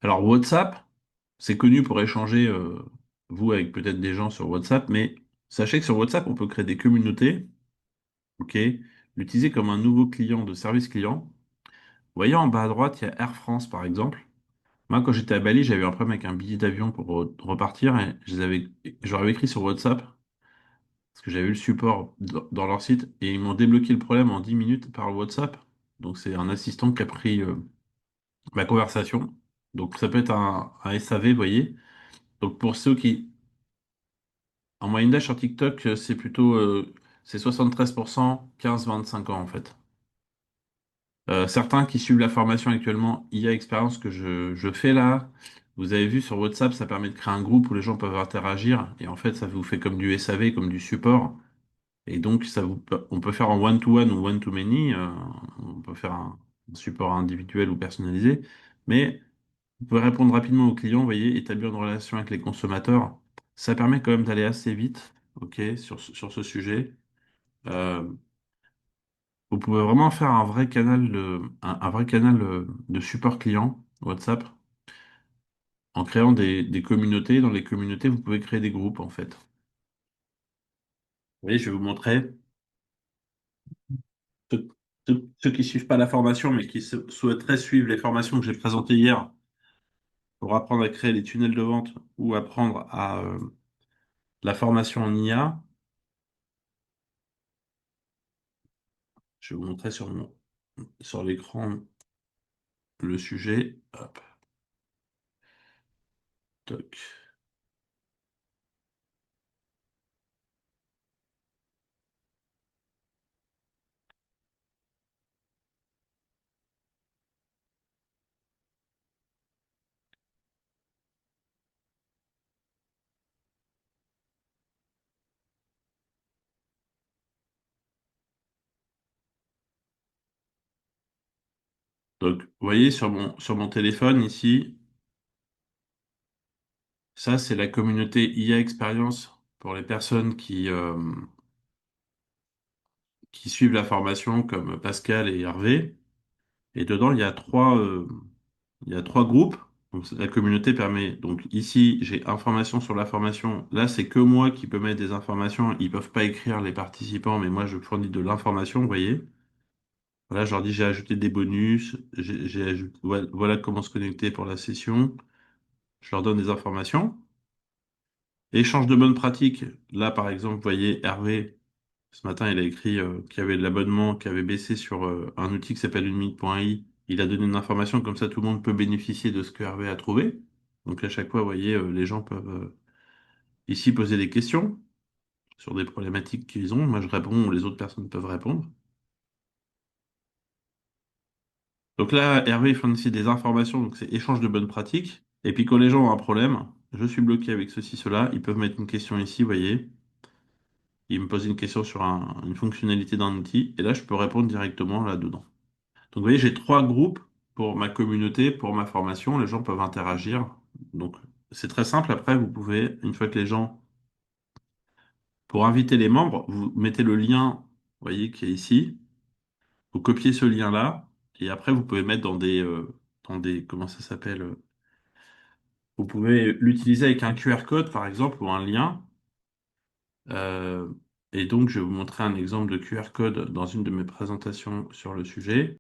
Alors WhatsApp, c'est connu pour échanger, vous, avec peut-être des gens sur WhatsApp, mais sachez que sur WhatsApp, on peut créer des communautés, ok, l'utiliser comme un nouveau client de service client. Vous voyez en bas à droite, il y a Air France par exemple. Moi, quand j'étais à Bali, j'avais eu un problème avec un billet d'avion pour repartir et j'aurais écrit sur WhatsApp parce que j'avais eu le support dans leur site et ils m'ont débloqué le problème en 10 minutes par WhatsApp. Donc c'est un assistant qui a pris ma conversation. Donc ça peut être un SAV, vous voyez. Donc pour ceux qui, en moyenne d'âge sur TikTok, c'est plutôt c'est 73%, 15-25 ans en fait. Certains qui suivent la formation actuellement IA Expérience que je fais là, vous avez vu sur WhatsApp, ça permet de créer un groupe où les gens peuvent interagir et en fait ça vous fait comme du SAV, comme du support. Et donc on peut faire en one-to-one ou one-to-many, on peut faire un support individuel ou personnalisé, mais vous pouvez répondre rapidement aux clients, vous voyez, établir une relation avec les consommateurs. Ça permet quand même d'aller assez vite, ok, sur ce sujet. Euh, Vous pouvez vraiment faire un vrai canal de support client WhatsApp en créant des communautés. Dans les communautés, vous pouvez créer des groupes en fait. Vous voyez, je vais vous montrer. Ceux qui suivent pas la formation, mais qui souhaiteraient suivre les formations que j'ai présentées hier pour apprendre à créer les tunnels de vente ou apprendre à la formation en IA, je vais vous montrer sur l'écran le sujet. Hop, toc. Donc, vous voyez sur mon téléphone ici, ça c'est la communauté IA Expérience pour les personnes qui suivent la formation comme Pascal et Hervé. Et dedans, il y a trois groupes. Donc, la communauté permet, donc ici, j'ai informations sur la formation. Là, c'est que moi qui peux mettre des informations. Ils peuvent pas écrire les participants, mais moi, je fournis de l'information, vous voyez. Voilà, je leur dis, j'ai ajouté des bonus, j'ai ajouté, voilà comment se connecter pour la session. Je leur donne des informations. Échange de bonnes pratiques. Là, par exemple, vous voyez, Hervé, ce matin, il a écrit qu'il y avait de l'abonnement qui avait baissé sur un outil qui s'appelle une minute.ai. Il a donné une information, comme ça tout le monde peut bénéficier de ce que Hervé a trouvé. Donc à chaque fois, vous voyez, les gens peuvent ici poser des questions sur des problématiques qu'ils ont. Moi, je réponds, les autres personnes peuvent répondre. Donc là, Hervé fournit des informations, donc c'est échange de bonnes pratiques. Et puis quand les gens ont un problème, je suis bloqué avec ceci, cela, ils peuvent mettre une question ici, vous voyez. Ils me posent une question sur une fonctionnalité d'un outil, et là, je peux répondre directement là-dedans. Donc, vous voyez, j'ai trois groupes pour ma communauté, pour ma formation. Les gens peuvent interagir. Donc, c'est très simple. Après, vous pouvez, une fois que les gens, pour inviter les membres, vous mettez le lien, vous voyez, qui est ici. Vous copiez ce lien-là. Et après, vous pouvez mettre dans des, comment ça s'appelle? Vous pouvez l'utiliser avec un QR code, par exemple, ou un lien. Euh, et donc, je vais vous montrer un exemple de QR code dans une de mes présentations sur le sujet.